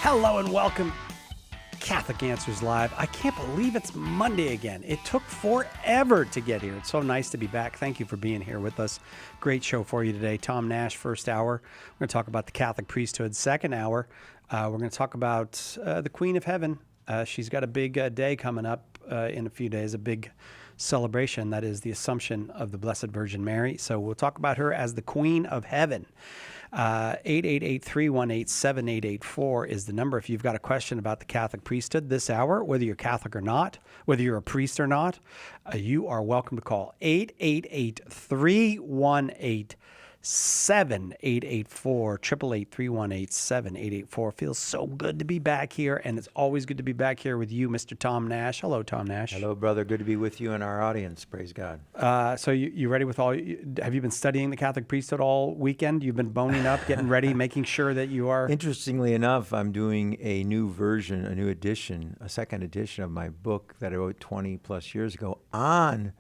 Hello and welcome, Catholic Answers Live. I can't believe it's Monday again. It took forever to get here. It's so nice to be back. Thank you for being here with us. Great show for you today. Tom Nash, first hour. We're going to talk about the Catholic priesthood. Second hour, we're going to talk about the Queen of Heaven. She's got a big day coming up in a few days, a big celebration. That is the Assumption of the Blessed Virgin Mary. So we'll talk about her as the Queen of Heaven. 888-318-7884 is the number if you've got a question about the Catholic priesthood this hour, whether you're Catholic or not, whether you're a priest or not, you are welcome to call 888-318-7884, 888-318-7884. Feels so good to be back here, and it's always good to be back here with you, Mr. Tom Nash. Hello, Tom Nash. Hello, brother. Good to be with you and our audience. Praise God. So you ready with all? Have you been studying the Catholic priesthood all weekend? You've been boning up, getting ready, making sure that you are. Interestingly enough, I'm doing a new version, a new edition, a second edition of my book that I wrote 20 plus years ago on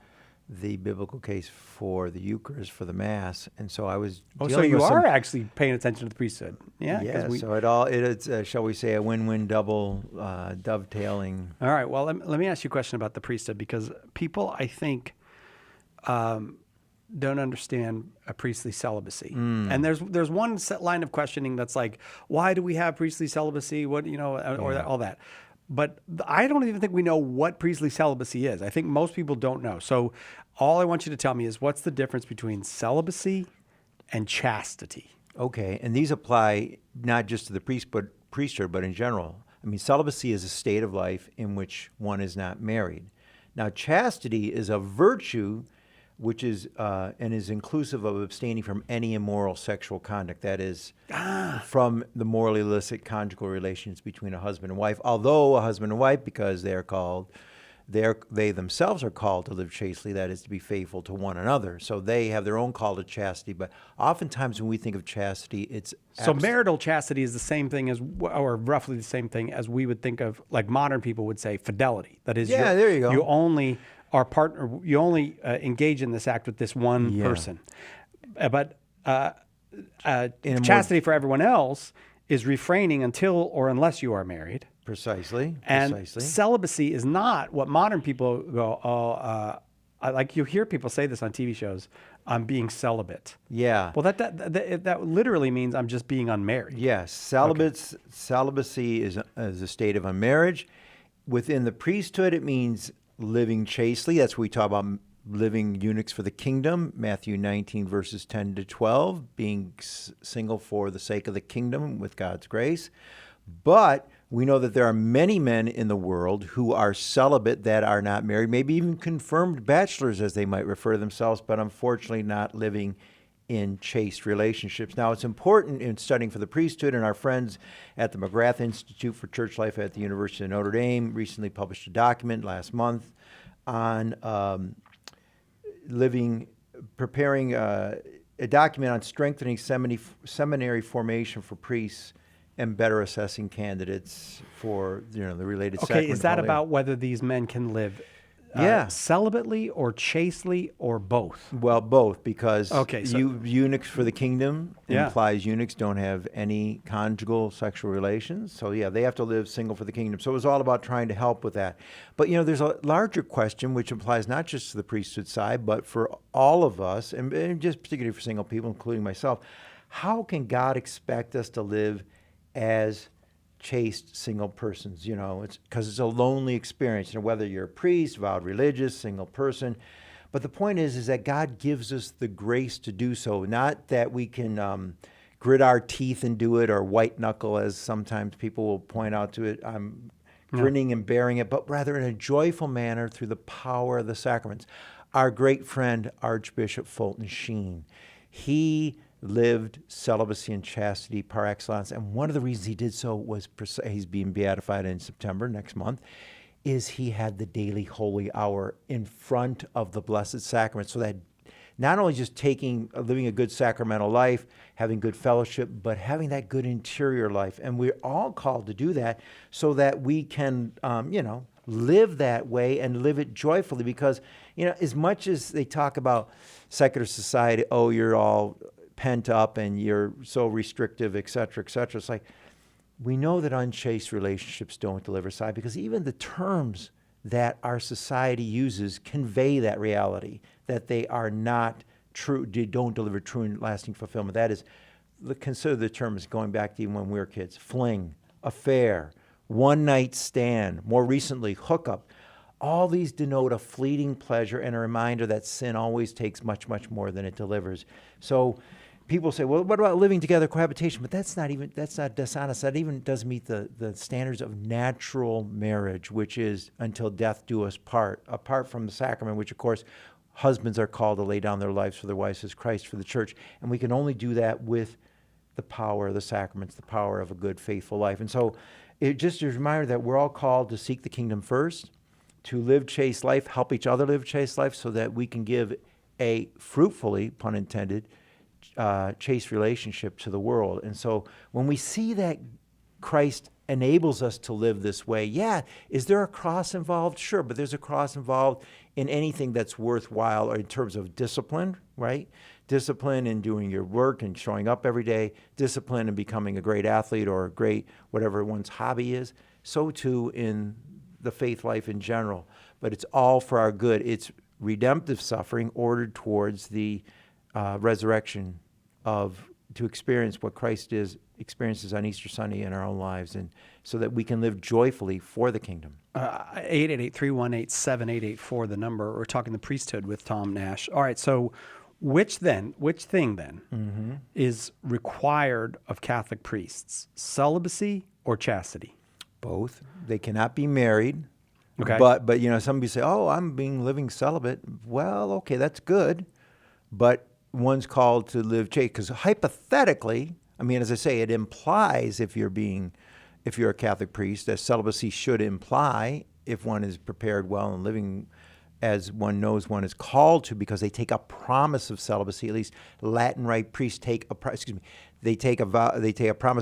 the biblical case for the Eucharist, for the Mass, and so I was. So you are actually paying attention to the priesthood, yeah? Yeah. So it's shall we say, a win-win double dovetailing. All right. Well, let me ask you a question about the priesthood, because people, I think, don't understand a priestly celibacy, and there's one set line of questioning that's like, why do we have priestly celibacy? What all that. But I don't even think we know what priestly celibacy is. I think most people don't know. So all I want you to tell me is, what's the difference between celibacy and chastity? Okay, and these apply not just to the priesthood, but in general. I mean, celibacy is a state of life in which one is not married. Now, chastity is a virtue which is and is inclusive of abstaining from any immoral sexual conduct, that is, from the morally illicit conjugal relations between a husband and wife. Although a husband and wife, because they themselves are called to live chastely, that is, to be faithful to one another. So they have their own call to chastity. But oftentimes when we think of chastity, it's so marital chastity is the same thing as, or roughly the same thing as we would think of, like modern people would say, fidelity. That is, there you go. You only our partner, you only engage in this act with this one person. But chastity for everyone else is refraining until or unless you are married. Precisely. And celibacy is not what modern people go, like you hear people say this on TV shows, I'm being celibate. Yeah. Well, that literally means I'm just being unmarried. Yes. Celibacy is a state of unmarriage. Within the priesthood, it means living chastely. That's what we talk about, living eunuchs for the kingdom. Matthew 19, verses 10 to 12, being single for the sake of the kingdom with God's grace. But we know that there are many men in the world who are celibate, that are not married, maybe even confirmed bachelors, as they might refer to themselves, but unfortunately not living in chaste relationships. Now, it's important in studying for the priesthood, and our friends at the McGrath Institute for Church Life at the University of Notre Dame recently published a document last month on preparing a document on strengthening seminary formation for priests and better assessing candidates for the related sacrament. Okay, is that about whether these men can live celibately or chastely or both? Well, both, because eunuchs for the kingdom implies eunuchs don't have any conjugal sexual relations. So, they have to live single for the kingdom. So it was all about trying to help with that. But, there's a larger question, which applies not just to the priesthood side, but for all of us, and just particularly for single people, including myself. How can God expect us to live as chaste single persons? It's because it's a lonely experience, whether you're a priest, vowed religious, single person. But the point is that God gives us the grace to do so, not that we can grit our teeth and do it, or white knuckle, as sometimes people will point out to it. I'm grinning and bearing it, but rather in a joyful manner through the power of the sacraments. Our great friend, Archbishop Fulton Sheen, he lived celibacy and chastity par excellence. And one of the reasons he did so was, he's being beatified in September next month, is he had the daily holy hour in front of the Blessed Sacrament, so that not only just living a good sacramental life, having good fellowship, but having that good interior life. And we're all called to do that so that we can, live that way and live it joyfully. Because, as much as they talk about secular society, you're all pent up and you're so restrictive, et cetera, et cetera. It's like, we know that unchaste relationships don't deliver side, because even the terms that our society uses convey that reality, that they are not true, they don't deliver true and lasting fulfillment. That is, consider the terms going back to even when we were kids: fling, affair, one-night stand, more recently, hookup. All these denote a fleeting pleasure and a reminder that sin always takes much, much more than it delivers. So people say, well, what about living together, cohabitation? But that's not dishonest. That even doesn't meet the standards of natural marriage, which is until death do us part, apart from the sacrament, which, of course, husbands are called to lay down their lives for their wives as Christ for the church. And we can only do that with the power of the sacraments, the power of a good, faithful life. And so it just is a reminder that we're all called to seek the kingdom first, to live chaste life, help each other live chaste life, so that we can give a fruitfully, pun intended, chaste relationship to the world. And so when we see that Christ enables us to live this way, is there a cross involved? Sure, but there's a cross involved in anything that's worthwhile, or in terms of discipline, right? Discipline in doing your work and showing up every day, discipline in becoming a great athlete or a great whatever one's hobby is, so too in the faith life in general. But it's all for our good. It's redemptive suffering ordered towards the resurrection to experience what Christ experiences on Easter Sunday in our own lives, and so that we can live joyfully for the kingdom. 888-318-7884, the number. We're talking the priesthood with Tom Nash. All right, so which thing then is required of Catholic priests? Celibacy or chastity? Both. They cannot be married. Okay. But somebody say, "Oh, I'm living celibate." Well, okay, that's good, but one's called to live chaste, because hypothetically, I mean, as I say, it implies, if you're a Catholic priest, that celibacy should imply, if one is prepared well and living as one knows one is called to, because they take a promise of celibacy. At least Latin Rite priests take a promise of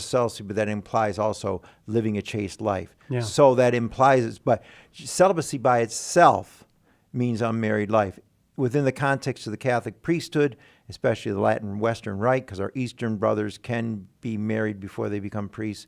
celibacy, but that implies also living a chaste life. Yeah. So that implies but celibacy by itself means unmarried life. Within the context of the Catholic priesthood, especially the Latin Western Rite, because our Eastern brothers can be married before they become priests,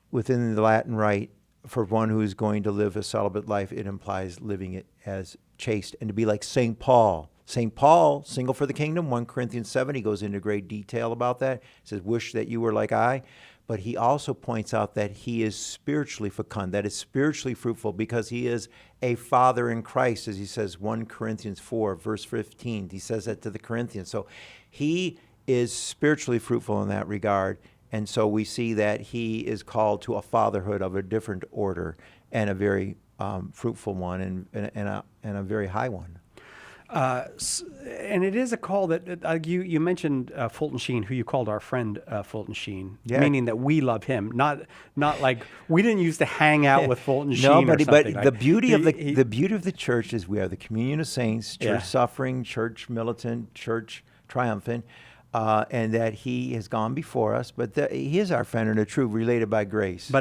within the Latin Rite, for one who is going to live a celibate life, it implies living it as chaste, and to be like St. Paul. St. Paul, single for the kingdom, 1 Corinthians 7, he goes into great detail about that. He says, wish that you were like I. But he also points out that he is spiritually fecund, that is spiritually fruitful, because he is a father in Christ, as he says, 1 Corinthians 4, verse 15. He says that to the Corinthians. So he is spiritually fruitful in that regard. And so we see that he is called to a fatherhood of a different order, and a very fruitful one, and a very high one. And it is a call that you mentioned Fulton Sheen, who you called our friend Fulton Sheen, meaning that we love him, not like we didn't used to hang out with Fulton Sheen. No, but the beauty of the beauty of the church is we are the communion of saints, church suffering, church militant, church triumphant. And that he has gone before us, but he is our friend and a true, related by grace.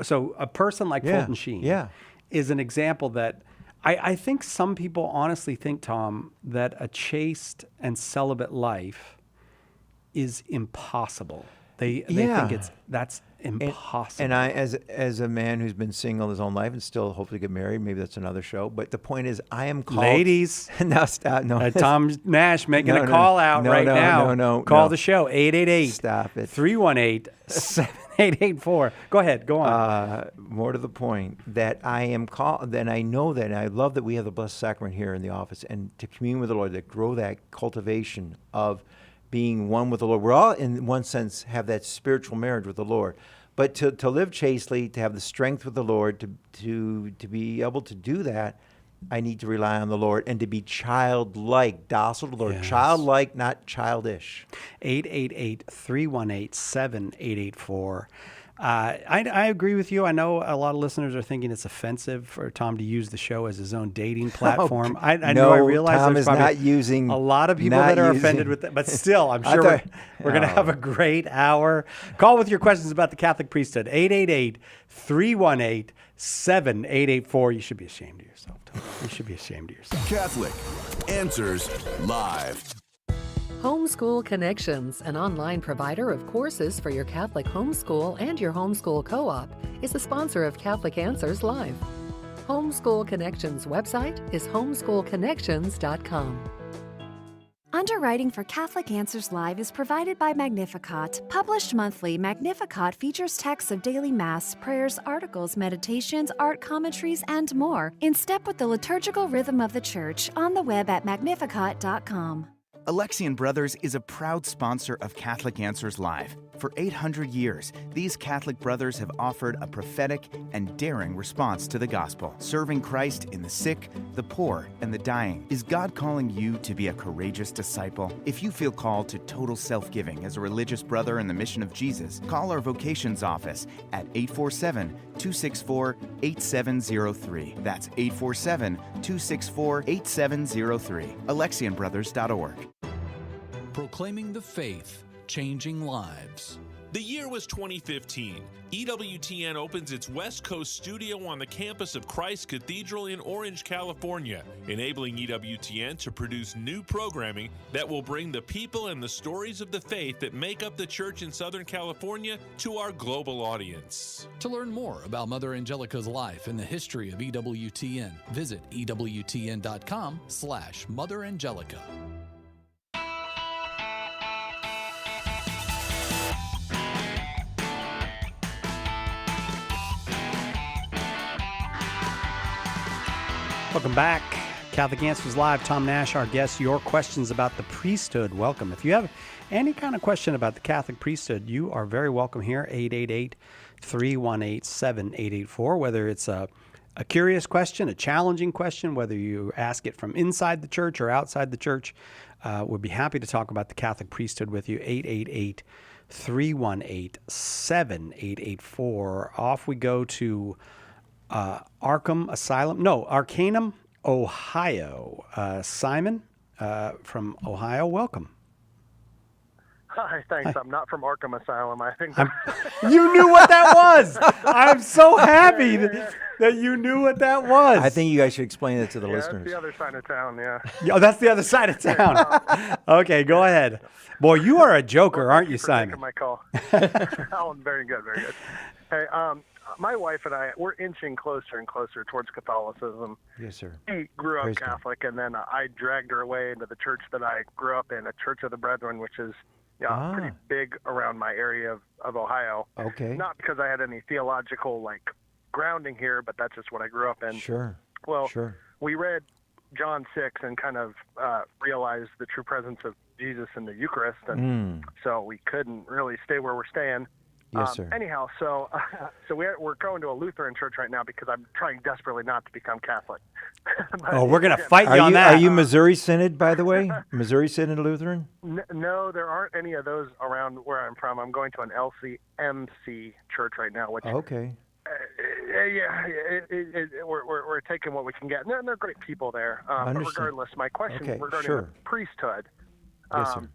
So a person like Fulton Sheen is an example that I think some people honestly think, Tom, that a chaste and celibate life is impossible. They think that's impossible. And I, as a man who's been single his own life and still hopefully get married, maybe that's another show. But the point is, I am called. Ladies, now stop. No, Tom Nash making a call out right now. Call the show 888. Stop it. 318-7884. Go ahead. Go on. More to the point, that I am called. Then I know that, and I love that we have the Blessed Sacrament here in the office, and to commune with the Lord, that grow that cultivation of being one with the Lord. We're all, in one sense, have that spiritual marriage with the Lord. But to live chastely, to have the strength with the Lord, to be able to do that, I need to rely on the Lord, and to be childlike, docile to the Lord. Yes. Childlike, not childish. 888-318-7884. I agree with you. I know a lot of listeners are thinking it's offensive for Tom to use the show as his own dating platform. I realize Tom there's is probably not using, a lot of people that are offended with that, but still, I'm sure we're going to have a great hour. Call with your questions about the Catholic priesthood. 888-318-7884. You should be ashamed of yourself, Tom. You should be ashamed of yourself. Catholic Answers Live. Homeschool Connections, an online provider of courses for your Catholic homeschool and your homeschool co-op, is a sponsor of Catholic Answers Live. Homeschool Connections website is homeschoolconnections.com. Underwriting for Catholic Answers Live is provided by Magnificat. Published monthly, Magnificat features texts of daily Mass, prayers, articles, meditations, art commentaries, and more, in step with the liturgical rhythm of the Church, on the web at magnificat.com. Alexian Brothers is a proud sponsor of Catholic Answers Live. For 800 years, these Catholic brothers have offered a prophetic and daring response to the gospel, serving Christ in the sick, the poor, and the dying. Is God calling you to be a courageous disciple? If you feel called to total self-giving as a religious brother in the mission of Jesus, call our vocations office at 847-264-8703. That's 847-264-8703. AlexianBrothers.org. Proclaiming the faith, changing lives. The year was 2015. EWTN opens its West Coast studio on the campus of Christ Cathedral in Orange, California, enabling EWTN to produce new programming that will bring the people and the stories of the faith that make up the church in Southern California to our global audience. To learn more about Mother Angelica's life and the history of EWTN, visit EWTN.com/Mother Angelica. Welcome back. Catholic Answers Live. Tom Nash, our guest. Your questions about the priesthood. Welcome. If you have any kind of question about the Catholic priesthood, you are very welcome here. 888-318-7884. Whether it's a curious question, a challenging question, whether you ask it from inside the church or outside the church, we'll be happy to talk about the Catholic priesthood with you. 888-318-7884. Off we go to Arcanum, Ohio. Simon from Ohio, welcome. Hi, thanks. I'm not from Arkham Asylum. I think you knew what that was. I'm so happy that you knew what that was. I think you guys should explain it to the listeners. That's the other side of town, yeah. Oh, that's the other side of town. Okay, go ahead. Boy, you are a joker, aren't you, Simon? My call. Oh, very good, very good. Hey, my wife and I, we're inching closer and closer towards Catholicism. Yes, sir. She grew up Praise Catholic, and then I dragged her away into the church that I grew up in, a Church of the Brethren, which is pretty big around my area of Ohio. Okay. Not because I had any theological grounding here, but that's just what I grew up in. Sure. Well, sure. We read John 6 and kind of realized the true presence of Jesus in the Eucharist, and so we couldn't really stay where we're staying. Yes, sir. Anyhow, so we're going to a Lutheran church right now because I'm trying desperately not to become Catholic. We're going to fight you on that. Are you Missouri Synod, by the way? Missouri Synod Lutheran? No, there aren't any of those around where I'm from. I'm going to an LCMC church right now, which okay. We're taking what we can get. They're great people there. But regardless, my question regarding the priesthood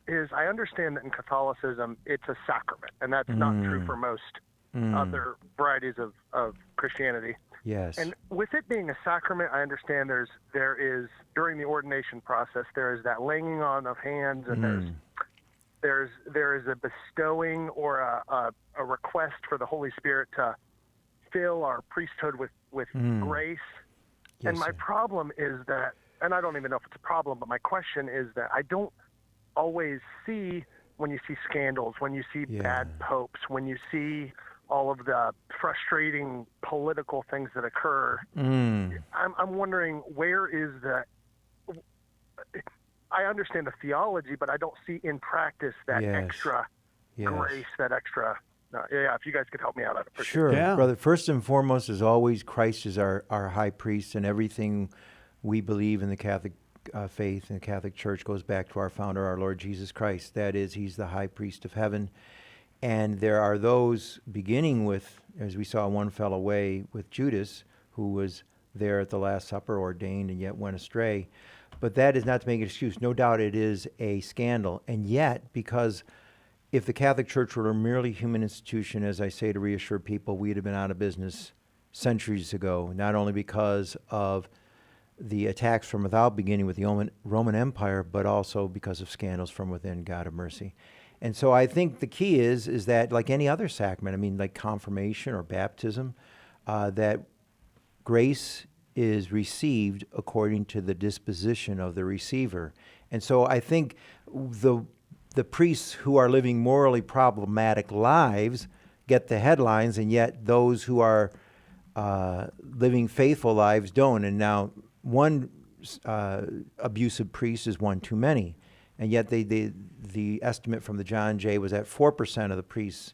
is I understand that in Catholicism it's a sacrament, and that's not true for most other varieties of Christianity. Yes. And with it being a sacrament, I understand there is during the ordination process there is that laying on of hands, and there is a bestowing or a request for the Holy Spirit to fill our priesthood with grace. Yes, and my problem is that, and I don't even know if it's a problem, but my question is that I don't always see, when you see scandals, when you see bad popes, when you see all of the frustrating political things that occur, I'm wondering where is I understand the theology, but I don't see in practice that extra grace, that extra. If you guys could help me out, I'd appreciate it. Sure, brother. First and foremost, as always, Christ is our high priest, and everything we believe in the Catholic faith and the Catholic Church goes back to our founder, our Lord Jesus Christ. That is, he's the high priest of heaven. And there are those, beginning with, as we saw one fell away with Judas, who was there at the Last Supper, ordained, and yet went astray. But that is not to make an excuse. No doubt it is a scandal. And yet, because if the Catholic Church were a merely human institution, as I say to reassure people, we'd have been out of business centuries ago, not only because of the attacks from without, beginning with the Roman Empire, but also because of scandals from within. God have mercy. And so I think the key is that, like any other sacrament, I mean, like confirmation or baptism, that grace is received according to the disposition of the receiver. And so I think the priests who are living morally problematic lives get the headlines, and yet those who are living faithful lives don't. And now one abusive priest is one too many. And yet the estimate from the John Jay was that 4% of the priests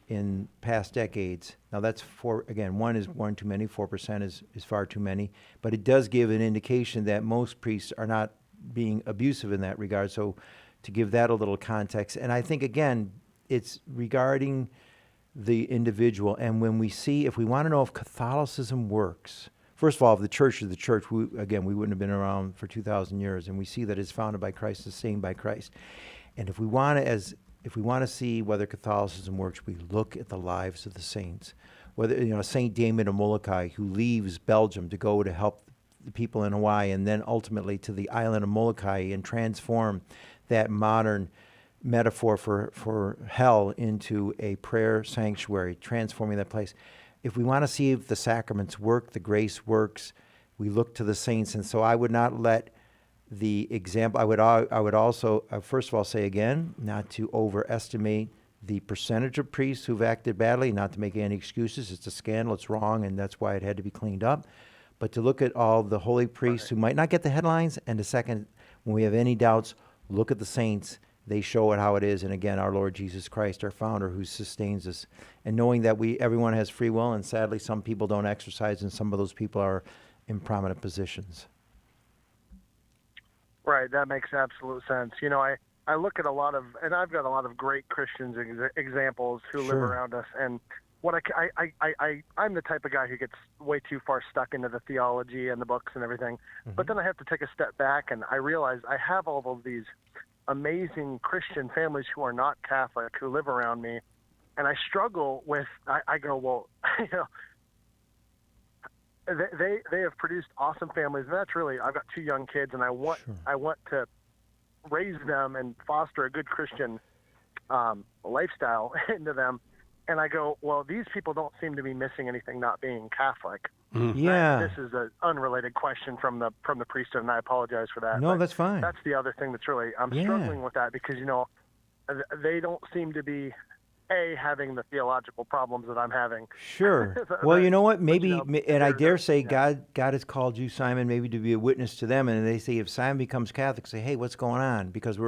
in past decades. Now that's one is one too many, 4% is far too many. But it does give an indication that most priests are not being abusive in that regard. So to give that a little context. And I think, again, it's regarding the individual. And when we see, if we want to know if Catholicism works, first of all, if the church is the church, we wouldn't have been around for 2,000 years, and we see that it's founded by Christ, sustained by Christ. And if we want to see whether Catholicism works, we look at the lives of the saints. Whether Saint Damien of Molokai, who leaves Belgium to go to help the people in Hawaii, and then ultimately to the island of Molokai and transform that modern metaphor for hell into a prayer sanctuary, transforming that place. If we want to see if the sacraments work, the grace works, we look to the saints. And so I would not let the example, I would also, first of all, say again, not to overestimate the percentage of priests who've acted badly, not to make any excuses. It's a scandal, it's wrong, and that's why it had to be cleaned up. But to look at all the holy priests who might not get the headlines, and the second, when we have any doubts, look at the saints. They show it how it is. And again, our Lord Jesus Christ, our founder, who sustains us. And knowing that everyone has free will, and sadly some people don't exercise, and some of those people are in prominent positions. Right, that makes absolute sense. I look at and I've got a lot of great Christians examples who live around us, and what I'm the type of guy who gets way too far stuck into the theology and the books and everything. Mm-hmm. But then I have to take a step back, and I realize I have all of these amazing Christian families who are not Catholic who live around me, and I struggle with. I go, well, they have produced awesome families, and that's really. I've got 2 young kids, and I want to raise them and foster a good Christian lifestyle into them. And I go, well, these people don't seem to be missing anything not being Catholic. Mm. Yeah. This is an unrelated question from the priesthood, and I apologize for that. No, that's fine. That's the other thing that's really, I'm struggling with that because, they don't seem to be, having the theological problems that I'm having. Sure. Well, you know what? Maybe, and I dare say God has called you, Simon, maybe to be a witness to them. And they say, if Simon becomes Catholic, say, hey, what's going on? Because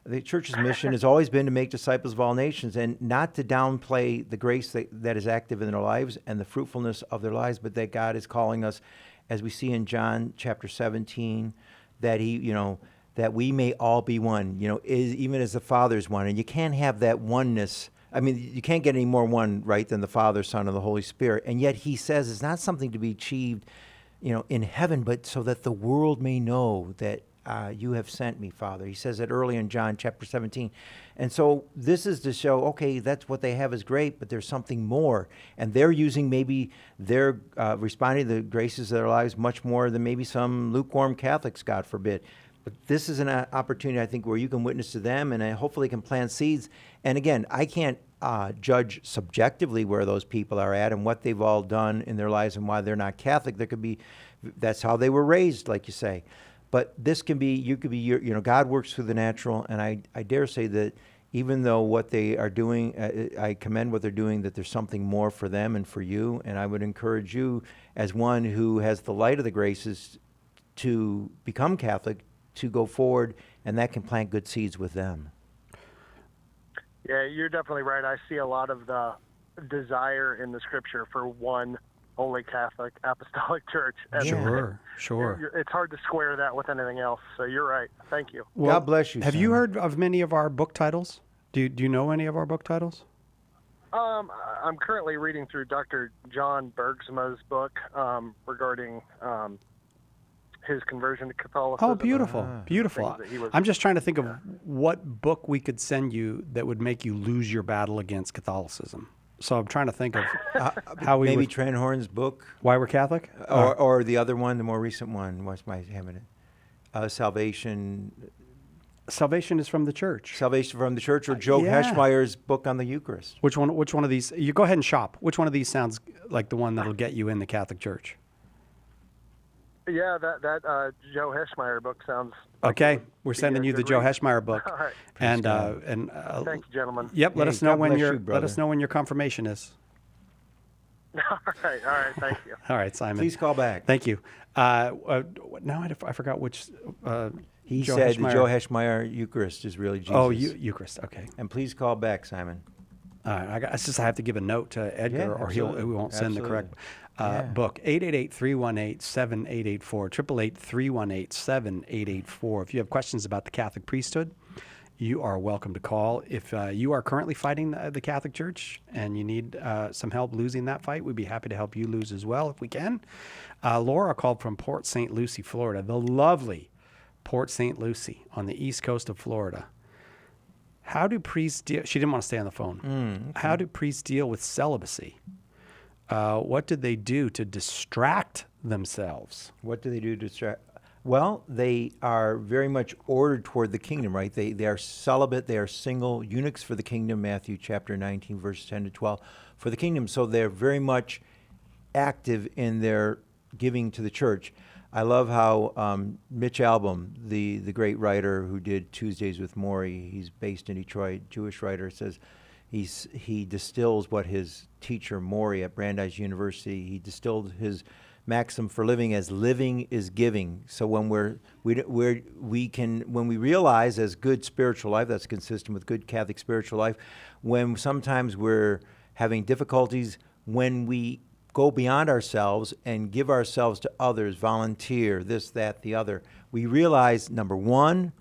the church's mission has always been to make disciples of all nations, and not to downplay the grace that is active in their lives and the fruitfulness of their lives, but that God is calling us, as we see in John chapter 17, that that we may all be one, even as the Father's one. And you can't have that oneness. I mean, you can't get any more one, right, than the Father, Son, and the Holy Spirit. And yet he says it's not something to be achieved, in heaven, but so that the world may know that you have sent me, Father. He says it early in John chapter 17. And so this is to show, okay, that's what they have is great, but there's something more. And they're using they're responding to the graces of their lives much more than maybe some lukewarm Catholics, God forbid. But this is an opportunity, I think, where you can witness to them and hopefully can plant seeds. And again, I can't judge subjectively where those people are at and what they've all done in their lives and why they're not Catholic. That's how they were raised, like you say. But this can be, God works through the natural, and I dare say that even though what they are doing, I commend what they're doing, that there's something more for them and for you. And I would encourage you, as one who has the light of the graces, to become Catholic, to go forward, and that can plant good seeds with them. Yeah, you're definitely right. I see a lot of the desire in the Scripture for one Holy Catholic Apostolic Church. And Sure. It's hard to square that with anything else. So you're right. Thank you. Well, God bless you. Have you heard of many of our book titles? Do you know any of our book titles? I'm currently reading through Dr. John Bergsma's book regarding his conversion to Catholicism. Oh, beautiful. I'm just trying to think of what book we could send you that would make you lose your battle against Catholicism. So I'm trying to think of how we maybe would, Tranhorn's book, Why We're Catholic? or the other one, the more recent one. What's my having it? Salvation Salvation is from the church. Salvation from the Church, or Joe Heschmeyer's book on the Eucharist. Which one of these? You go ahead and shop. Which one of these sounds like the one that'll get you in the Catholic Church? Yeah, that Joe Heschmeyer book sounds. Okay, we're sending you the Joe Heschmeyer book. All right. And Thanks, gentlemen. Yep. Let Hey, us know God when bless your you, brother. let us know when your confirmation is. All right. Thank you. All right, Simon. Please call back. Thank you. Now I forgot which. He Joe said Heschmeyer. the Joe Heschmeyer Eucharist is really Jesus. Oh, Eucharist. Okay. And please call back, Simon. All right. I have to give a note to Edgar, Yeah, or absolutely. we won't send the correct Yeah. book. 888-318-7884. 888-318-7884. If you have questions about the Catholic priesthood, you are welcome to call. If you are currently fighting the Catholic Church and you need some help losing that fight, we'd be happy to help you lose as well if we can. Laura called from Port St. Lucie, Florida, the lovely Port St. Lucie on the east coast of Florida. How do priests deal? She didn't want to stay on the phone. Okay. How do priests deal with celibacy? What did they do to distract themselves? What do they do to distract? Well, they are very much ordered toward the kingdom, right? They are celibate, they are single, eunuchs for the kingdom, Matthew chapter 19, verses 10 to 12, for the kingdom. So they're very much active in their giving to the church. I love how Mitch Albom, the great writer who did Tuesdays with Morrie, he's based in Detroit, Jewish writer, says he distills what his teacher Morrie at Brandeis University, he distilled his maxim for living as living is giving. So when when we realize as good spiritual life, that's consistent with good Catholic spiritual life, when sometimes we're having difficulties, when we go beyond ourselves and give ourselves to others, volunteer, this, that, the other, we realize, number one,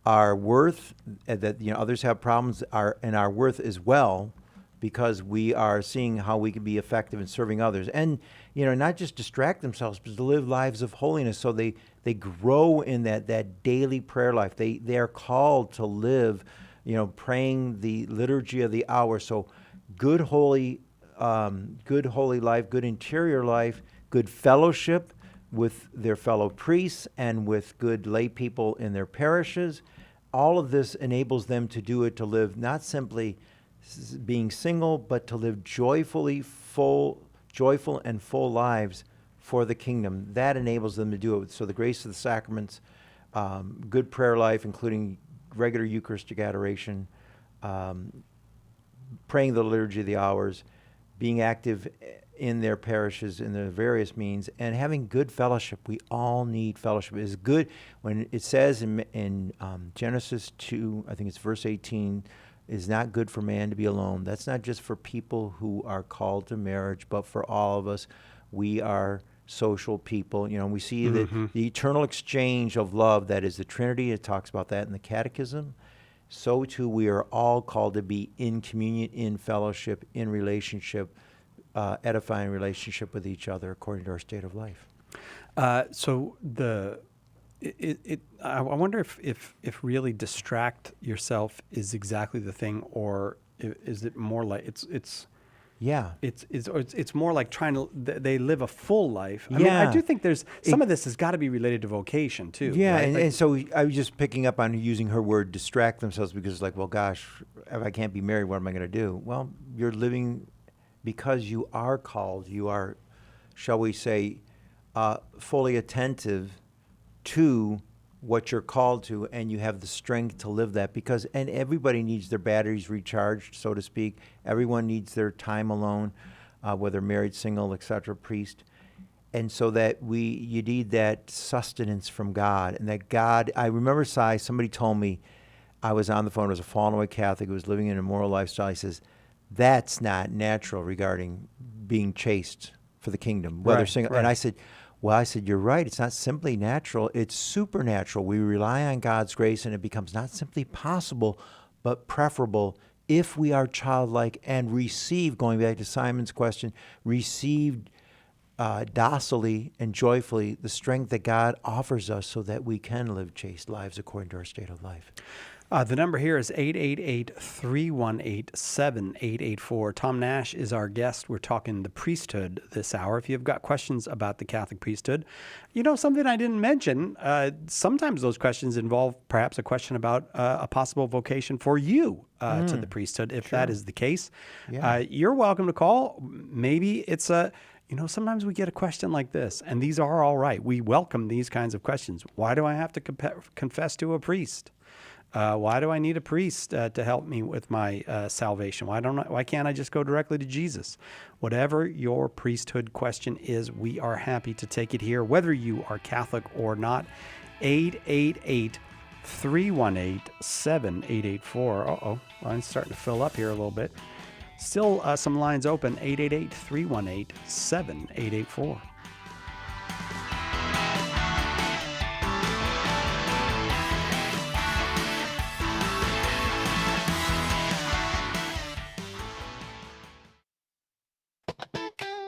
our worth, that others have problems, and our worth as well, because we are seeing how we can be effective in serving others. And, not just distract themselves, but to live lives of holiness. So they grow in that daily prayer life. They are called to live, praying the liturgy of the hour. So good holy life, good interior life, good fellowship with their fellow priests and with good lay people in their parishes. All of this enables them to do it, to live not simply being single, but to live joyful and full lives for the kingdom. That enables them to do it. So the grace of the sacraments, good prayer life, including regular Eucharistic adoration, praying the liturgy of the hours, being active in their parishes in their various means, and having good fellowship. We all need fellowship. It's good when it says in Genesis 2, I think it's verse 18, is not good for man to be alone. That's not just for people who are called to marriage, but for all of us. We are social people. We see the eternal exchange of love that is the Trinity. It talks about that in the Catechism. So too, we are all called to be in communion, in fellowship, in relationship, edifying relationship with each other according to our state of life. I wonder if really distract yourself is exactly the thing, or is it more like it's more like trying to they live a full life. I mean, I do think there's some of this has got to be related to vocation too. Yeah, right? and so I was just picking up on using her word distract themselves, because well, gosh, if I can't be married, what am I going to do? Well, you're living because you are called. You are, shall we say, fully attentive to what you're called to, and you have the strength to live that, and everybody needs their batteries recharged, so to speak. Everyone needs their time alone, whether married, single, etc., priest. And so that you need that sustenance from God, and that God, I remember, somebody told me, I was on the phone, it was a fallen away Catholic who was living an immoral lifestyle. He says, that's not natural regarding being chaste for the kingdom, whether single. Right. And I said, you're right. It's not simply natural. It's supernatural. We rely on God's grace, and it becomes not simply possible, but preferable if we are childlike and receive, going back to Simon's question, receive docilely and joyfully the strength that God offers us so that we can live chaste lives according to our state of life. The number here is 888-318-7884. Tom Nash is our guest. We're talking the priesthood this hour. If you've got questions about the Catholic priesthood, something I didn't mention, sometimes those questions involve perhaps a question about a possible vocation for you to the priesthood, if that is the case. Yeah. You're welcome to call. Maybe it's sometimes we get a question like this, and these are all right. We welcome these kinds of questions. Why do I have to confess to a priest? Why do I need a priest to help me with my salvation? Why can't I just go directly to Jesus? Whatever your priesthood question is, we are happy to take it here, whether you are Catholic or not. 888-318-7884. Uh-oh, line's starting to fill up here a little bit. Still some lines open, 888-318-7884.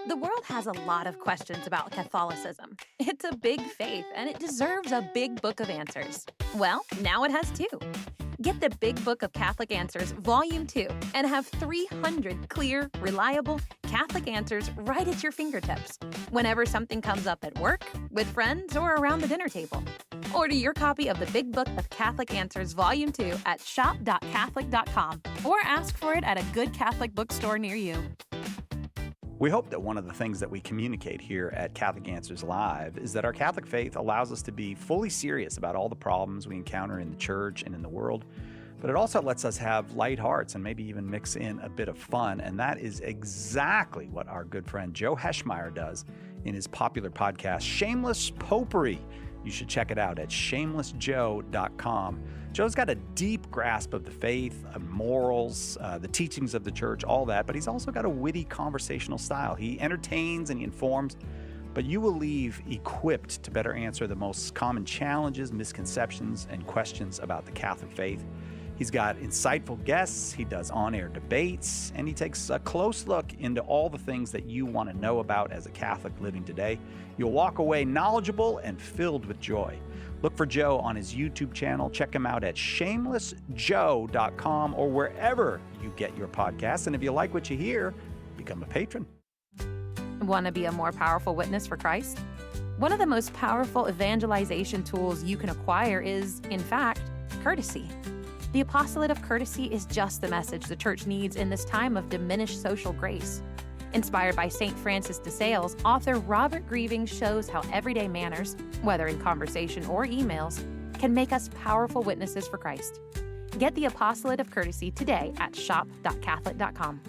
The world has a lot of questions about Catholicism. It's a big faith, and it deserves a big book of answers. Well, now it has two. Get the Big Book of Catholic Answers, Volume 2, and have 300 clear, reliable Catholic answers right at your fingertips whenever something comes up at work, with friends, or around the dinner table. Order your copy of the Big Book of Catholic Answers, Volume 2 at shop.catholic.com or ask for it at a good Catholic bookstore near you. We hope that one of the things that we communicate here at Catholic Answers Live is that our Catholic faith allows us to be fully serious about all the problems we encounter in the church and in the world, but it also lets us have light hearts and maybe even mix in a bit of fun, and that is exactly what our good friend Joe Heschmeyer does in his popular podcast, Shameless Popery. You should check it out at shamelessjoe.com. Joe's got a deep grasp of the faith, of morals, the teachings of the church, all that, but he's also got a witty conversational style. He entertains and he informs, but you will leave equipped to better answer the most common challenges, misconceptions, and questions about the Catholic faith. He's got insightful guests, he does on-air debates, and he takes a close look into all the things that you want to know about as a Catholic living today. You'll walk away knowledgeable and filled with joy. Look for Joe on his YouTube channel. Check him out at shamelessjoe.com or wherever you get your podcasts. And if you like what you hear, become a patron. Want to be a more powerful witness for Christ? One of the most powerful evangelization tools you can acquire is, in fact, courtesy. The apostolate of courtesy is just the message the church needs in this time of diminished social grace. Inspired by St. Francis de Sales, author Robert Grieving shows how everyday manners, whether in conversation or emails, can make us powerful witnesses for Christ. Get the Apostolate of Courtesy today at shop.catholic.com.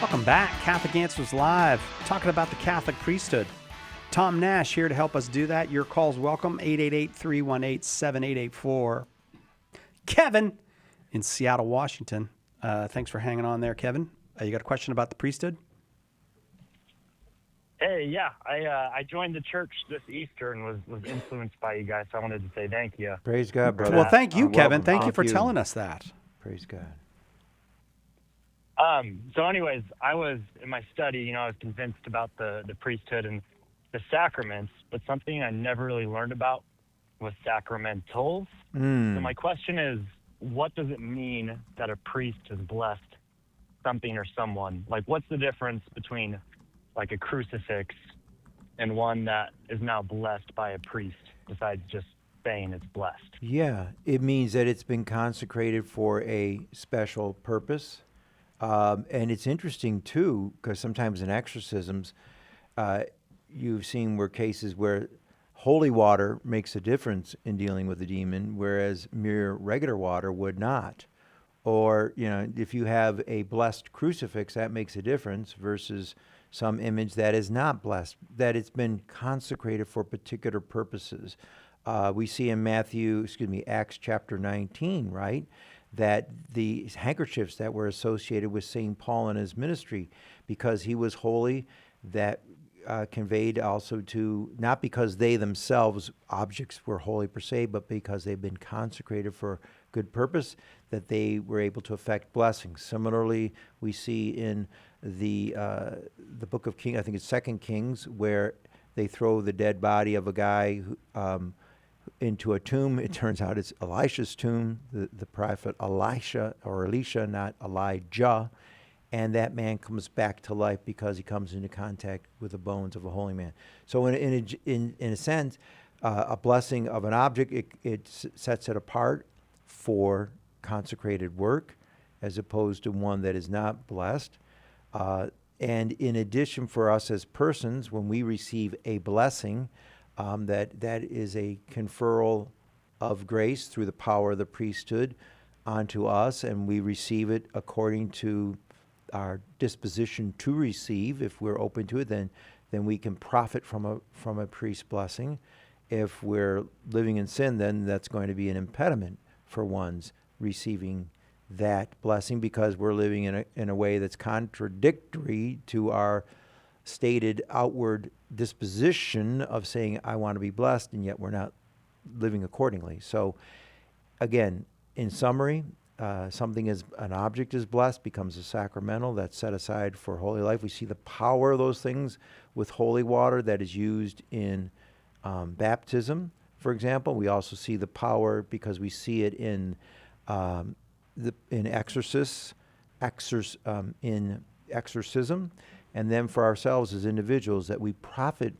Welcome back. Catholic Answers Live, talking about the Catholic priesthood. Tom Nash here to help us do that. Your call's welcome, 888-318-7884. Kevin in Seattle, Washington. Thanks for hanging on there, Kevin. You got a question about the priesthood? Hey, yeah. I joined the church this Easter and was influenced by you guys, so I wanted to say thank you. Praise God, brother. Well, thank you, Kevin. Thank you for telling us that. Praise God. So anyways, I was in my study, I was convinced about the priesthood and the sacraments, but something I never really learned about was sacramentals. So my question is, what does it mean that a priest has blessed something or someone? Like, what's the difference between like a crucifix and one that is now blessed by a priest besides just saying it's blessed? Yeah, it means that it's been consecrated for a special purpose. And it's interesting, too, because sometimes in exorcisms, you've seen cases where holy water makes a difference in dealing with a demon, whereas mere regular water would not. Or, if you have a blessed crucifix, that makes a difference versus some image that is not blessed, that it's been consecrated for particular purposes. We see in Acts chapter 19, right? That the handkerchiefs that were associated with St. Paul and his ministry, because he was holy, that conveyed also to, not because they themselves, objects were holy per se, but because they've been consecrated for good purpose, that they were able to effect blessings. Similarly, we see in the book of Kings, I think it's 2 Kings, where they throw the dead body of a guy into a tomb. It turns out it's Elisha's tomb, the prophet Elisha, not Elijah. And that man comes back to life because he comes into contact with the bones of a holy man. So in a sense, a blessing of an object, it sets it apart for consecrated work as opposed to one that is not blessed. And in addition, for us as persons, when we receive a blessing, that is a conferral of grace through the power of the priesthood onto us, and we receive it according to our disposition to receive. If we're open to it, then we can profit from a priest's blessing. If we're living in sin, then that's going to be an impediment for one's receiving that blessing, because we're living in a way that's contradictory to our stated outward disposition of saying, I want to be blessed, and yet we're not living accordingly. So again, in summary, an object is blessed, becomes a sacramental that's set aside for holy life. We see the power of those things with holy water that is used in baptism, for example. We also see the power because we see it in exorcism, and then for ourselves as individuals, that we profit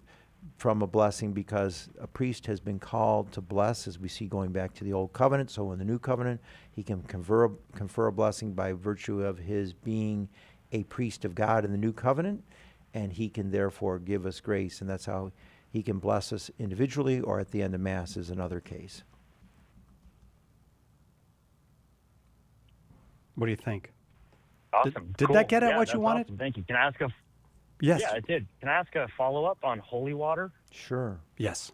from a blessing because a priest has been called to bless, as we see going back to the Old Covenant. So in the New Covenant, he can confer a blessing by virtue of his being a priest of God in the New Covenant, and he can therefore give us grace, and that's how he can bless us individually, or at the end of Mass is another case. What do you think? Awesome. Did Cool. that get at what you that's wanted? Awesome. Thank you. Can I ask Yes. Yeah, it did. Can I ask a follow-up on holy water? Sure. Yes.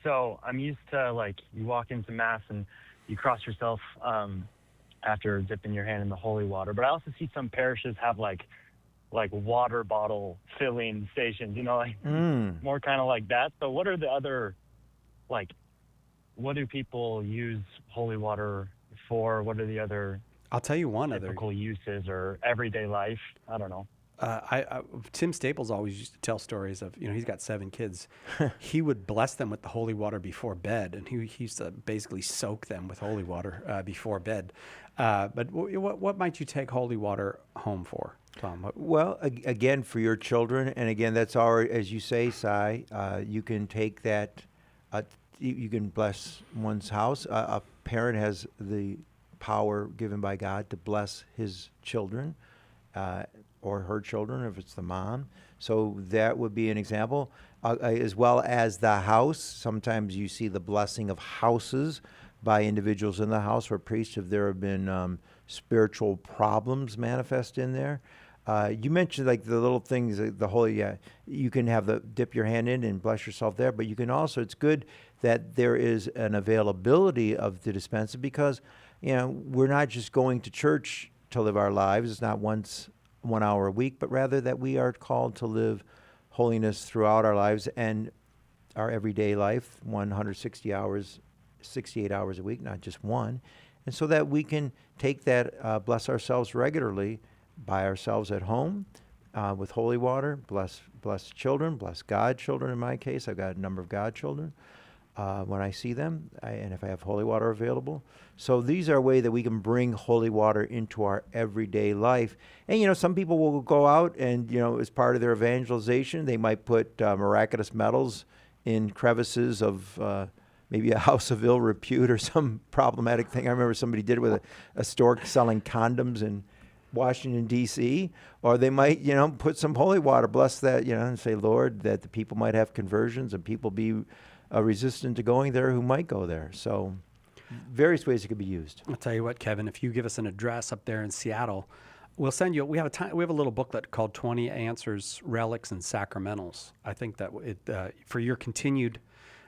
So I'm used to, you walk into Mass and you cross yourself after dipping your hand in the holy water. But I also see some parishes have, like water bottle filling stations, more kind of like that. So what are the other, what do people use holy water for? What are the other I'll tell you one typical uses or everyday life? I don't know. Tim Staples always used to tell stories of, he's got 7 kids. He would bless them with the holy water before bed, and he used to basically soak them with holy water before bed. But what might you take holy water home for, Tom? Well, again, for your children, and again, that's as you say, Si, you can take that, you can bless one's house. A parent has the power given by God to bless his children, or her children, if it's the mom. So that would be an example. As well as the house. Sometimes you see the blessing of houses by individuals in the house or priests if there have been spiritual problems manifest in there. You mentioned the little things, the holy, you can dip your hand in and bless yourself there, but you can also, it's good that there is an availability of the dispenser, because we're not just going to church to live our lives. It's not 1 hour a week, but rather that we are called to live holiness throughout our lives and our everyday life, 168 hours a week, not just one. And so that we can take that, bless ourselves regularly by ourselves at home with holy water, bless children, bless godchildren in my case. I've got a number of godchildren. When I see them, and if I have holy water available. So these are ways that we can bring holy water into our everyday life. And, some people will go out and, as part of their evangelization, they might put miraculous metals in crevices of maybe a house of ill repute or some problematic thing. I remember somebody did it with a store selling condoms in Washington, D.C., or they might, put some holy water, bless that, and say, Lord, that the people might have conversions and people be resistant to going there who might go there. So various ways it could be used. I'll tell you what, Kevin, if you give us an address up there in Seattle, we'll send you, we have a little booklet called 20 Answers, Relics, and Sacramentals. I think that for your continued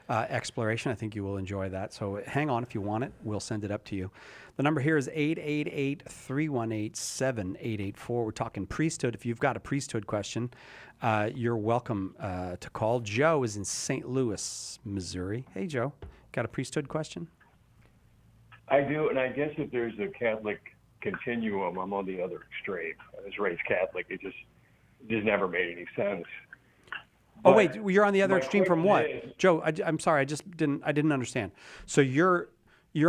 exploration, I think you will enjoy that. So hang on, if you want it, we'll send it up to you. The number here is 888-318-7884. We're talking priesthood. If you've got a priesthood question, you're welcome to call. Joe is in St. Louis, Missouri. Hey, Joe, got a priesthood question? I do, and I guess if there's a Catholic continuum, I'm on the other extreme. I was raised Catholic. It just never made any sense. Oh, wait, you're on the other extreme from what? Is, Joe, I'm sorry, I didn't understand. So you're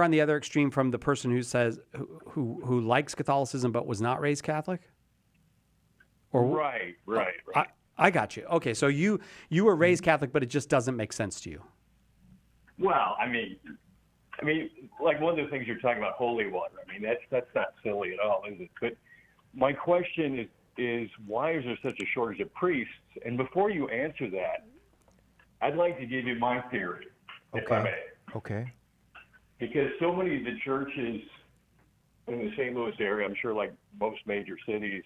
on the other extreme from the person who says, who likes Catholicism but was not raised Catholic? Or, right. I got you. Okay, so you were raised Catholic, but it just doesn't make sense to you. Well, I mean, like one of the things you're talking about, holy water. I mean, that's not silly at all, is it? But my question is why is there such a shortage of priests? And before you answer that, I'd like to give you my theory, if I may. Okay. Because so many of the churches in the St. Louis area, I'm sure like most major cities,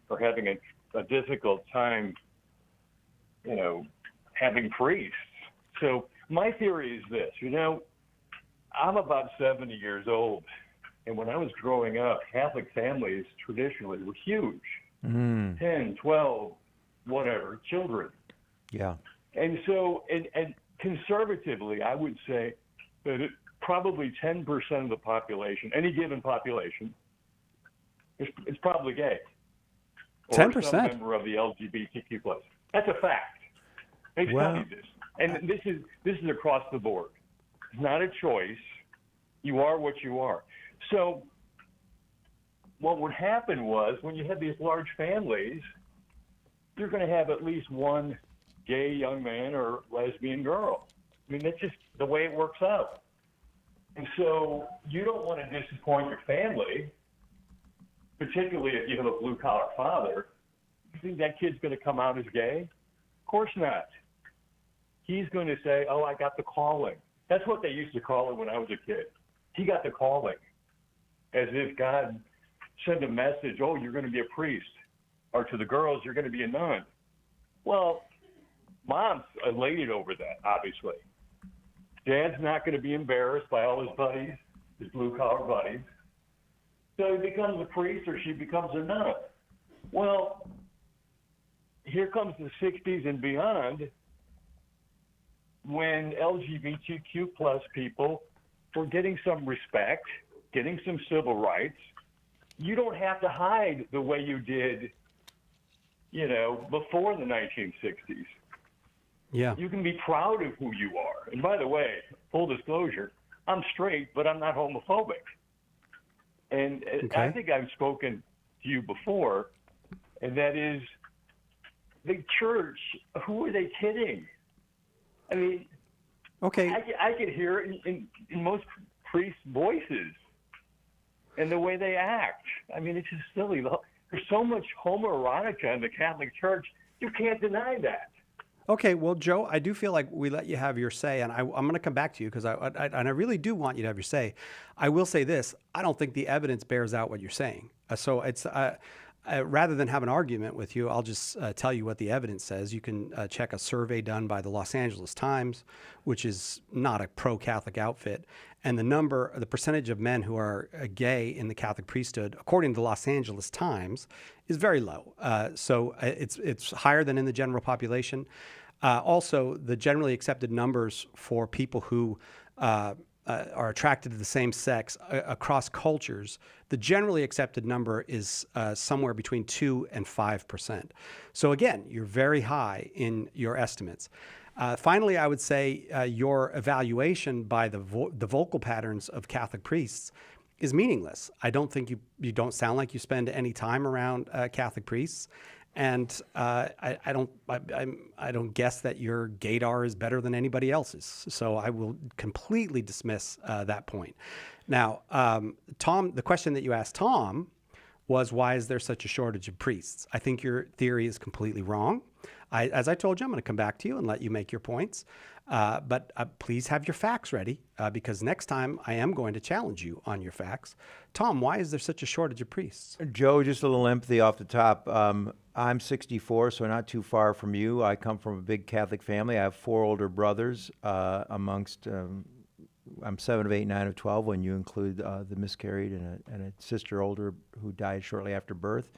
are having a difficult time, having priests. So my theory is this, I'm about 70 years old, and when I was growing up, Catholic families traditionally were huge. 10, 12, whatever, children. Yeah. And so, and conservatively, I would say that probably 10% of the population, any given population, is probably gay. 10%? Or some member of the LGBTQ+. That's a fact. They studied this. And this is across the board. It's not a choice. You are what you are. So what would happen was when you had these large families, you're going to have at least one gay young man or lesbian girl. I mean, that's just the way it works out. And so you don't want to disappoint your family, particularly if you have a blue-collar father. You think that kid's going to come out as gay? Of course not. He's going to say, oh, I got the calling. That's what they used to call it when I was a kid. He got the calling, as if God sent a message, oh, you're going to be a priest. Or to the girls, you're going to be a nun. Well, mom's elated over that, obviously. Dad's not going to be embarrassed by all his buddies, his blue-collar buddies. So he becomes a priest or she becomes a nun. Well, here comes the 60s and beyond, when LGBTQ plus people were getting some respect, getting some civil rights. You don't have to hide the way you did, before the 1960s. Yeah. You can be proud of who you are. And by the way, full disclosure, I'm straight, but I'm not homophobic. And I think I've spoken to you before, and that is the church, who are they kidding? I mean, I could hear it in most priests' voices and the way they act. I mean, it's just silly. There's so much homoerotica in the Catholic Church, you can't deny that. Okay, well, Joe, I do feel like we let you have your say, and I'm going to come back to you because I really do want you to have your say. I will say this: I don't think the evidence bears out what you're saying. So it's rather than have an argument with you, I'll just tell you what the evidence says. You can check a survey done by the Los Angeles Times, which is not a pro-Catholic outfit, and the percentage of men who are gay in the Catholic priesthood, according to the Los Angeles Times, is very low. So it's higher than in the general population. Also, the generally accepted numbers for people who are attracted to the same sex across cultures, the generally accepted number is somewhere between 2 and 5%. So again, you're very high in your estimates. Finally, I would say your evaluation by the vocal patterns of Catholic priests is meaningless. I don't think you don't sound like you spend any time around Catholic priests. And I don't guess that your gaydar is better than anybody else's. So I will completely dismiss that point. Now, Tom, the question that you asked Tom was, why is there such a shortage of priests? I think your theory is completely wrong. As I told you, I'm going to come back to you and let you make your points. But please have your facts ready because next time I am going to challenge you on your facts. Tom, why is there such a shortage of priests? Joe, just a little empathy off the top. I'm 64, so not too far from you. I come from a big Catholic family. I have 4 older brothers amongst, I'm 7 of 8, 9 of 12 when you include the miscarried and a sister older who died shortly after birth.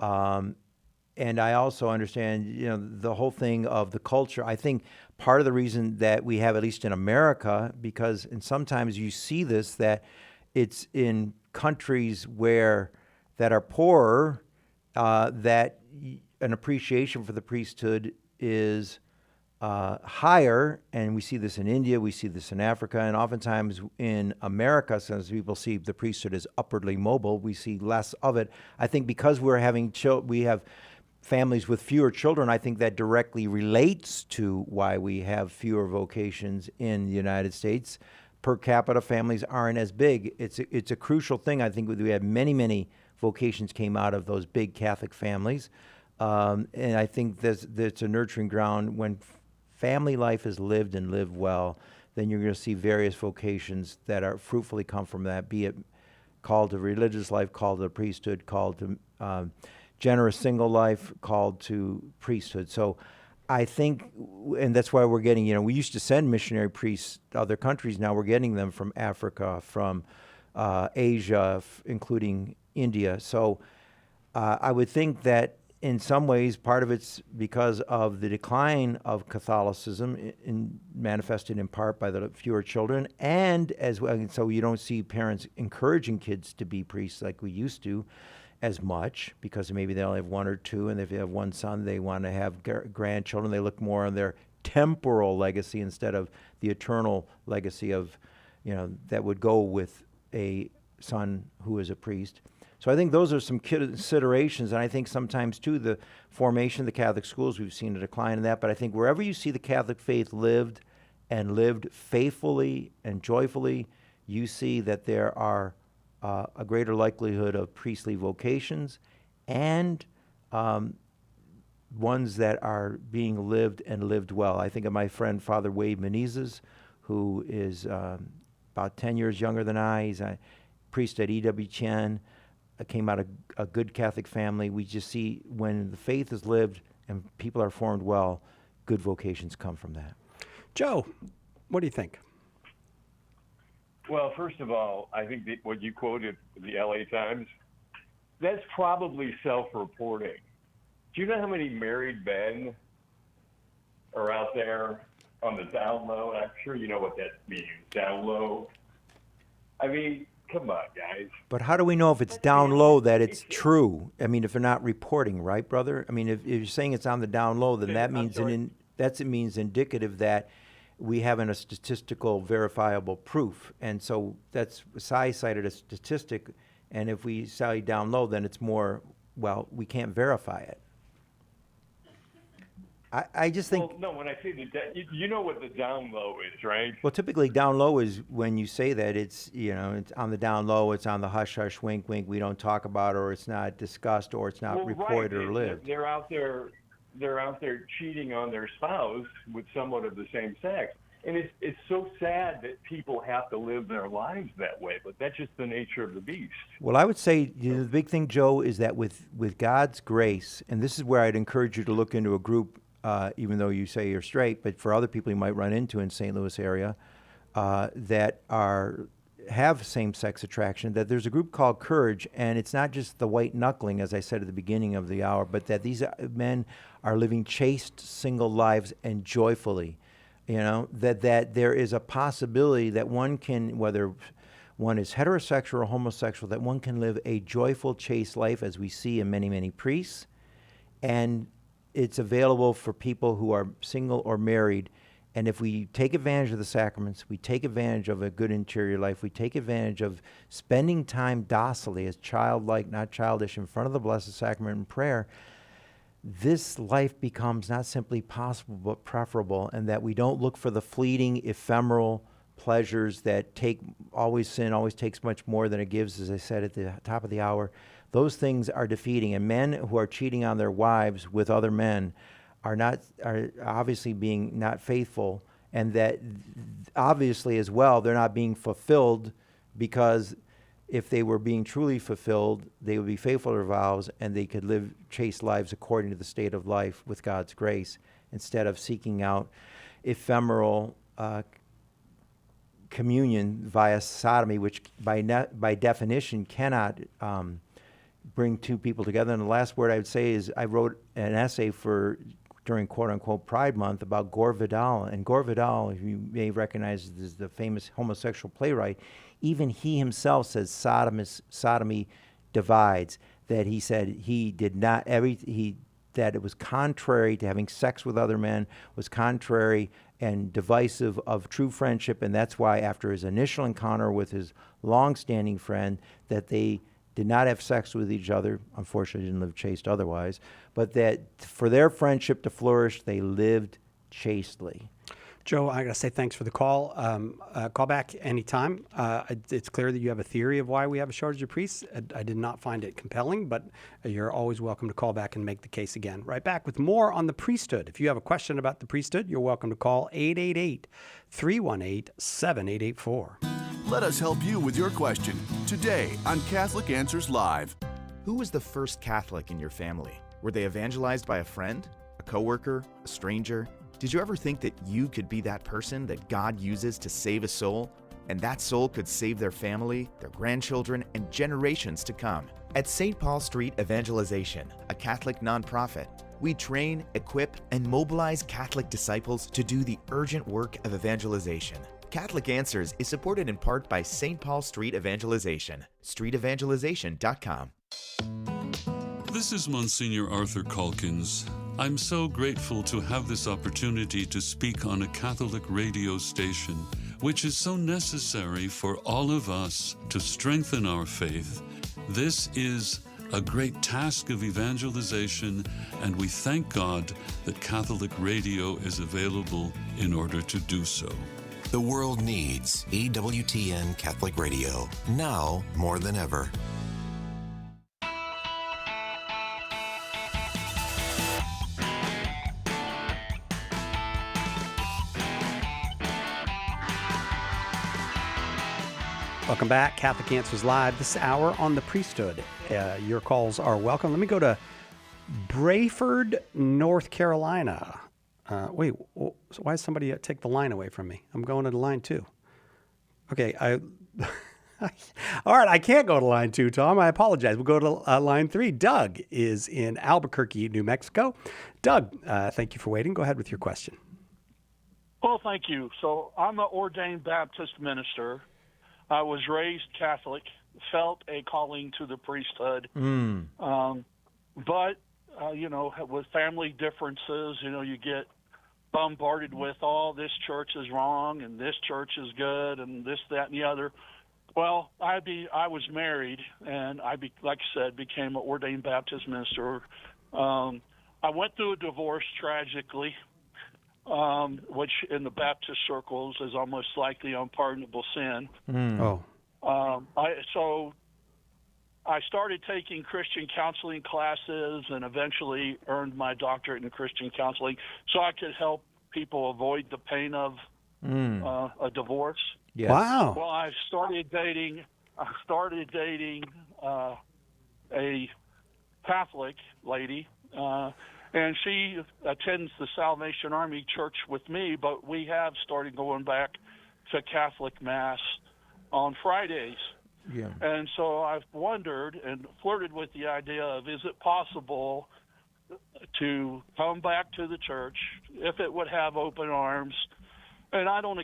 And I also understand, the whole thing of the culture. I think part of the reason that we have, at least in America, and sometimes you see this, that it's in countries that are poorer that an appreciation for the priesthood is higher, and we see this in India, we see this in Africa, and oftentimes in America, since people see the priesthood as upwardly mobile, we see less of it. I think because we have families with fewer children, I think that directly relates to why we have fewer vocations in the United States. Per capita families aren't as big. It's a crucial thing. I think we had many vocations came out of those big Catholic families. And I think that's a nurturing ground. When family life is lived and lived well, then you're going to see various vocations that are fruitfully come from that, be it called to religious life, called to the priesthood, called to generous single life, called to priesthood. So I think, and that's why we're getting, we used to send missionary priests to other countries. Now we're getting them from Africa, from Asia, including India. So I would think that in some ways, part of it's because of the decline of Catholicism, manifested in part by the fewer children, and as well, and so you don't see parents encouraging kids to be priests like we used to as much, because maybe they only have one or two, and if they have one son, they want to have grandchildren. They look more on their temporal legacy instead of the eternal legacy of, that would go with a son who is a priest. So I think those are some considerations, and I think sometimes, too, the formation of the Catholic schools, we've seen a decline in that, but I think wherever you see the Catholic faith lived faithfully and joyfully, you see that there are a greater likelihood of priestly vocations and ones that are being lived and lived well. I think of my friend Father Wade Menezes, who is about 10 years younger than I. He's a priest at EWTN. Came out of a good Catholic family. We just see when the faith is lived and people are formed well, good vocations come from that. Joe, what do you think? Well, first of all, I think that what you quoted, the LA Times, that's probably self-reporting. Do you know how many married men are out there on the down low? And I'm sure you know what that means, down low. I mean, come on, guys. But how do we know if it's down low that it's true? I mean, if they're not reporting, right, brother? I mean, if you're saying it's on the down low, then that means it means indicative that we haven't a statistical verifiable proof. And so that's, Sai cited a statistic, and if we say down low, then it's more, well, we can't verify it. I just think... Well, no, when I say you know what the down low is, right? Well, typically down low is when you say that it's, it's on the down low, it's on the hush-hush, wink-wink, we don't talk about it, or it's not discussed, or it's not reported or lived. They're out there cheating on their spouse with someone of the same sex. And it's so sad that people have to live their lives that way, but that's just the nature of the beast. Well, I would say the big thing, Joe, is that with God's grace, and this is where I'd encourage you to look into a group, even though you say you're straight, but for other people you might run into in St. Louis area that have same-sex attraction, that there's a group called Courage, and it's not just the white knuckling, as I said at the beginning of the hour, but that these men are living chaste, single lives and joyfully. That there is a possibility that one can, whether one is heterosexual or homosexual, that one can live a joyful, chaste life, as we see in many, many priests, and it's available for people who are single or married. And if we take advantage of the sacraments, we take advantage of a good interior life, we take advantage of spending time docilely as childlike, not childish, in front of the Blessed Sacrament in prayer, this life becomes not simply possible but preferable, and that we don't look for the fleeting, ephemeral pleasures that sin always takes much more than it gives, as I said at the top of the hour. Those things are defeating, and men who are cheating on their wives with other men are obviously being not faithful, and that obviously as well they're not being fulfilled, because if they were being truly fulfilled, they would be faithful to their vows, and they could live chaste lives according to the state of life with God's grace, instead of seeking out ephemeral communion via sodomy, which by definition cannot bring two people together. And the last word I would say is I wrote an essay during quote-unquote Pride Month about Gore Vidal. And Gore Vidal, if you may recognize, is the famous homosexual playwright. even he himself says sodomy divides, that he said he did not, that it was contrary to having sex with other men, was contrary and divisive of true friendship, and that's why after his initial encounter with his long-standing friend, that they did not have sex with each other. Unfortunately, didn't live chaste otherwise, but that for their friendship to flourish, they lived chastely. Joe, I got to say thanks for the call. Call back anytime. It's clear that you have a theory of why we have a shortage of priests. I did not find it compelling, but you're always welcome to call back and make the case again. Right back with more on the priesthood. If you have a question about the priesthood, you're welcome to call 888-318-7884. Let us help you with your question today on Catholic Answers Live. Who was the first Catholic in your family? Were they evangelized by a friend, a coworker, a stranger? Did you ever think that you could be that person that God uses to save a soul? And that soul could save their family, their grandchildren, and generations to come. At St. Paul Street Evangelization, a Catholic nonprofit, we train, equip, and mobilize Catholic disciples to do the urgent work of evangelization. Catholic Answers is supported in part by St. Paul Street Evangelization, streetevangelization.com. This is Monsignor Arthur Calkins. I'm so grateful to have this opportunity to speak on a Catholic radio station, which is so necessary for all of us to strengthen our faith. This is a great task of evangelization, and we thank God that Catholic radio is available in order to do so. The world needs EWTN Catholic Radio, now more than ever. Welcome back. Catholic Answers Live this hour on the priesthood. Your calls are welcome. Let me go to Brayford, North Carolina. Wait, so why does somebody take the line away from me? I'm going to line 2. Okay, all right, I can't go to line 2, Tom. I apologize. We'll go to line 3. Doug is in Albuquerque, New Mexico. Doug, thank you for waiting. Go ahead with your question. Well, thank you. So I'm an ordained Baptist minister. I was raised Catholic, felt a calling to the priesthood. But, with family differences, you get bombarded with, this church is wrong and this church is good and this, that, and the other. Well, I was married, and like I said, became an ordained Baptist minister. I went through a divorce tragically, which in the Baptist circles is almost like the unpardonable sin. So I started taking Christian counseling classes and eventually earned my doctorate in Christian counseling so I could help people avoid the pain of a divorce. Yes. Wow. Well, I started dating a Catholic lady, and she attends the Salvation Army Church with me, but we have started going back to Catholic Mass on Fridays. Yeah. And so I've wondered and flirted with the idea of, is it possible to come back to the church if it would have open arms? And I don't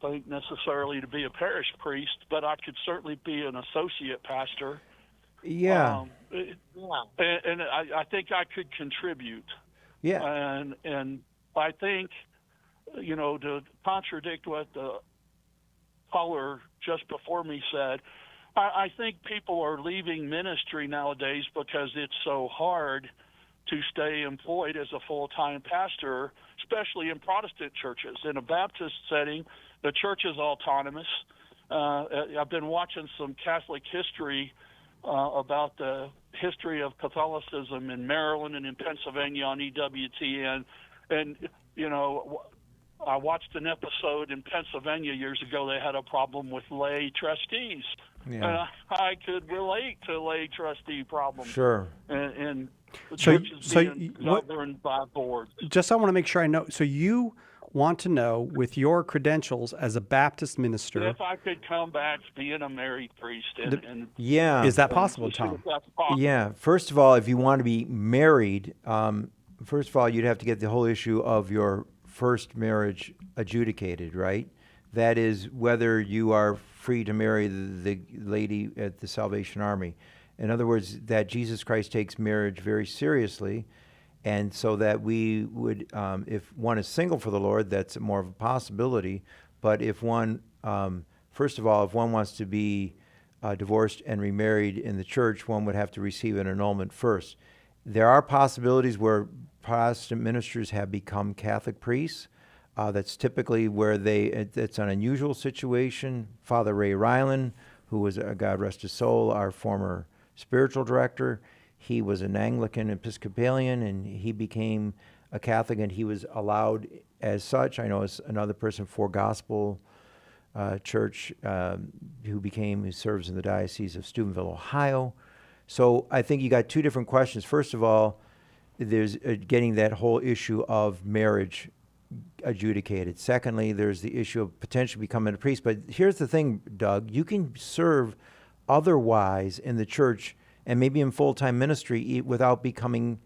think necessarily to be a parish priest, but I could certainly be an associate pastor. Yeah. And I think I could contribute. Yeah. And I think, to contradict what the caller just before me said, I think people are leaving ministry nowadays because it's so hard to stay employed as a full-time pastor, especially in Protestant churches. In a Baptist setting, the church is autonomous. I've been watching some Catholic history about the history of Catholicism in Maryland and in Pennsylvania on EWTN. And, I watched an episode in Pennsylvania years ago. They had a problem with lay trustees. Yeah. And I could relate to lay trustee problems. Sure. And the churches being governed by boards. Just I want to make sure I know. So you want to know, with your credentials as a Baptist minister, if I could come back being a married priest. Is that possible, Tom? Yeah. First of all, if you want to be married, first of all, you'd have to get the whole issue of your first marriage adjudicated, right? That is whether you are free to marry the lady at the Salvation Army. In other words, that Jesus Christ takes marriage very seriously, and so that we would, if one is single for the Lord, that's more of a possibility. But if one, first of all, if one wants to be divorced and remarried in the church, one would have to receive an annulment first. There are possibilities where Protestant ministers have become Catholic priests. That's typically where it's an unusual situation. Father Ray Ryland, who was, God rest his soul, our former spiritual director, he was an Anglican Episcopalian, and he became a Catholic, and he was allowed as such. I know as another person for Gospel Church who serves in the Diocese of Steubenville, Ohio. So I think you got two different questions. First of all, there's getting that whole issue of marriage adjudicated. Secondly, there's the issue of potentially becoming a priest. But here's the thing, Doug, you can serve otherwise in the church and maybe in full-time ministry without becoming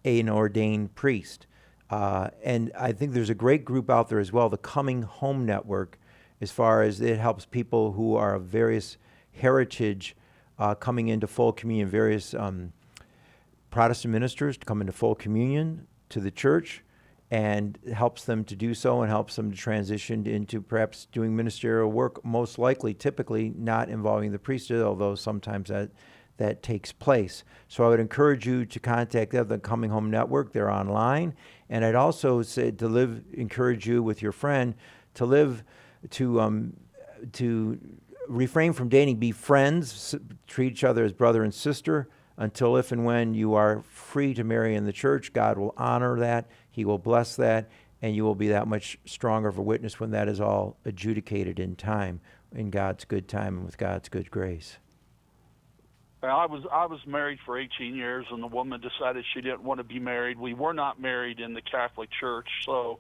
an ordained priest. And I think there's a great group out there as well, the Coming Home Network, as far as it helps people who are of various heritage coming into full communion, various Protestant ministers to come into full communion to the church, and helps them to do so and helps them to transition into perhaps doing ministerial work, most likely, typically not involving the priesthood, although sometimes that takes place. So I would encourage you to contact the Coming Home Network. They're online. And I'd also say encourage you with your friend to refrain from dating, be friends, treat each other as brother and sister until if and when you are free to marry in the church. God will honor that. He will bless that, and you will be that much stronger of a witness when that is all adjudicated in time, in God's good time and with God's good grace. I was married for 18 years, and the woman decided she didn't want to be married. We were not married in the Catholic Church, so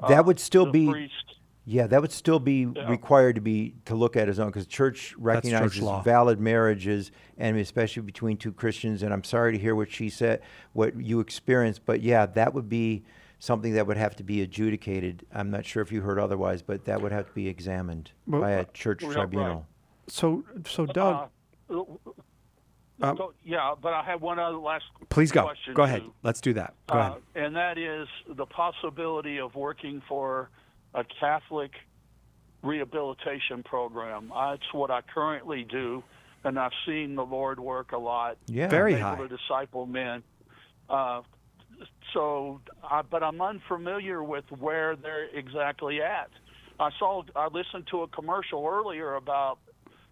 that would still be priest, that would still be required to look at his own, because church recognizes valid marriages, and especially between two Christians. And I'm sorry to hear what she said, what you experienced, but that would be something that would have to be adjudicated. I'm not sure if you heard otherwise, but that would have to be examined by a church tribunal. Right. So Doug. But I have one other last Please go. question. Go ahead. Let's do that. Go ahead. And that is the possibility of working for a Catholic rehabilitation program. That's what I currently do, and I've seen the Lord work a lot. Yeah, very able high. to disciple men. But I'm unfamiliar with where they're exactly at. I listened to a commercial earlier about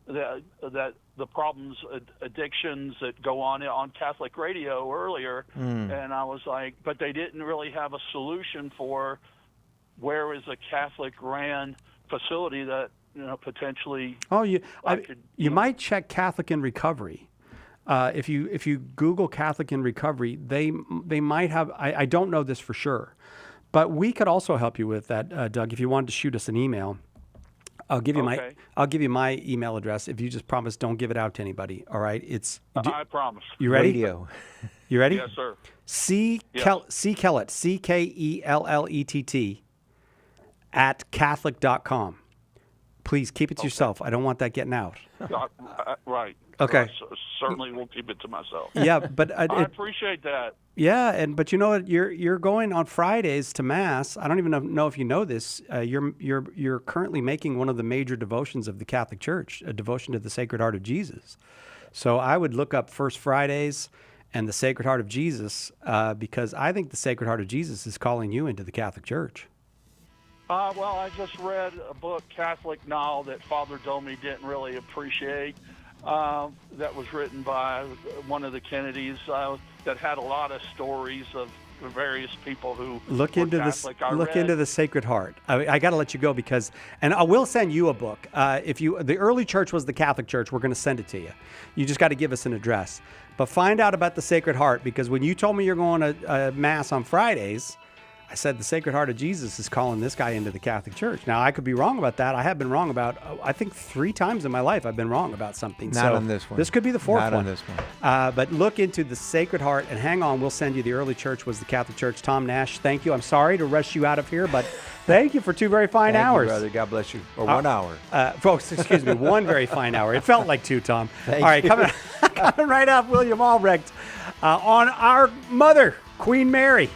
the problems, addictions that go on Catholic radio earlier, and I was like, but they didn't really have a solution for where is a Catholic-ran facility that potentially. Oh, you might check Catholic in Recovery. If you Google Catholic in Recovery, they might have. I don't know this for sure, but we could also help you with that, Doug. If you wanted to shoot us an email. I'll give you my email address if you just promise don't give it out to anybody. All right? I promise. You ready? Radio. You ready? Yes, sir. C. Kellett, CKELLETT @Catholic.com. Please keep it to yourself. I don't want that getting out. Right. Okay. Certainly will keep it to myself. Yeah, but I appreciate that. Yeah, but you know what? You're going on Fridays to Mass. I don't even know if you know this. You're currently making one of the major devotions of the Catholic Church, a devotion to the Sacred Heart of Jesus. So I would look up First Fridays and the Sacred Heart of Jesus because I think the Sacred Heart of Jesus is calling you into the Catholic Church. Well, I just read a book, Catholic Now, that Father Domi didn't really appreciate. That was written by one of the Kennedys that had a lot of stories of various people who look into the Sacred Heart. I got to let you go and I will send you a book. The early church was the Catholic Church, we're going to send it to you. You just got to give us an address. But find out about the Sacred Heart, because when you told me you're going to Mass on Fridays, I said the Sacred Heart of Jesus is calling this guy into the Catholic Church. Now, I could be wrong about that. I have been wrong about, I think 3 times in my life I've been wrong about something. Not on this one. This could be the 4th one. Not on this one. But look into the Sacred Heart, and hang on, we'll send you. The early church was the Catholic Church. Tom Nash, thank you. I'm sorry to rush you out of here, but thank you for 2 very fine hours. Thank you, brother. God bless you. Or 1 hour. Folks, excuse me, 1 very fine hour. It felt like 2, Tom. Thank All right, you. coming right up, William Albrecht on our mother, Queen Mary.